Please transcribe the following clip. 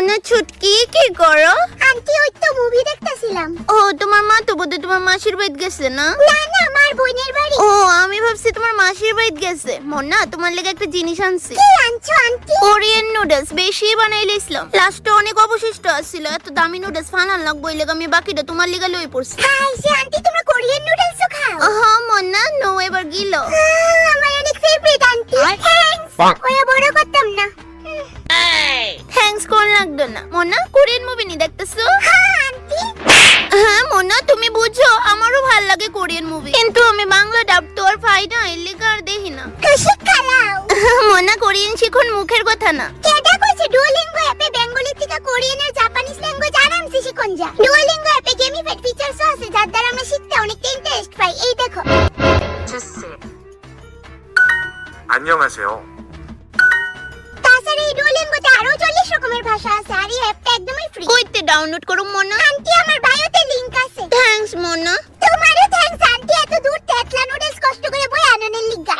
মনে ছুটকি কি করো? আন্টি ওই তো মুভি দেখতেছিলাম। ও তোমার মা তো বোধহয় তোমার মাসির বাড়ি গেছে না? না না, আমার বোনের বাড়ি। ও আমি ভাবছি তোমার মাসির বাড়ি গেছে। মন্না তোমার লেগে একটা জিনিস আনছি। কি আনছো আন্টি? কোরিয়ান নুডলস বেশি বানাইলাম, লাস্টে অনেক অবশিষ্ট আছিল। এত দামি নুডলস ফানাল লাগবো, এই লেগে আমি বাকিটা তোমার লেগে লই পড়ছি। খাইছে আন্টি, তোমরা কোরিয়ান নুডলস খাও? হ্যাঁ মন্না, নো এবার গিল। আমার অনেক ফেভারিট আন্টি। থ্যাঙ্কস। ওয়া বড় করতাম না। থ্যাঙ্কস কোন লাগতো না। মন্না কোরিয়ান মুভি নি দেখতেছো? হ্যাঁ আন্টি। হ্যাঁ মন্না তুমি বুঝো, আমারও ভাল লাগে কোরিয়ান মুভি, কিন্তু আমি বাংলা ডাব তো আর পাই না, এর লেগে আর দেখি না। কষে খালাও। মন্না কোরিয়ান শিখুন, মুখের কথা না। কেডা কইছে ডুওলিঙ্গো অ্যাপে বেঙ্গলি থেকে কোরিয়ান আর জাপানিজ ল্যাঙ্গুয়েজ আরামসে শিখুন যা। ডুওলিঙ্গো অ্যাপে গেমিফাইড ফিচারস আছে যার দ্বারা আমরা শিখতে অনেক ইন্টারেস্ট পাই। এই দেখো। 안녕하세요. তাছাড়া এই ডুওলিঙ্গোতে আরো 40 রকমের ভাষা আছে আর এই অ্যাপটা একদমই ফ্রি। কইতে ডাউনলোড করো মন্না? আন্টি আমার বায়োতে লিংক আছে। থ্যাঙ্কস মন্না। তোমারও থ্যাঙ্কস আন্টি, এত দূর থেতলা নুডলস কষ্ট করে বই আননের লিগা।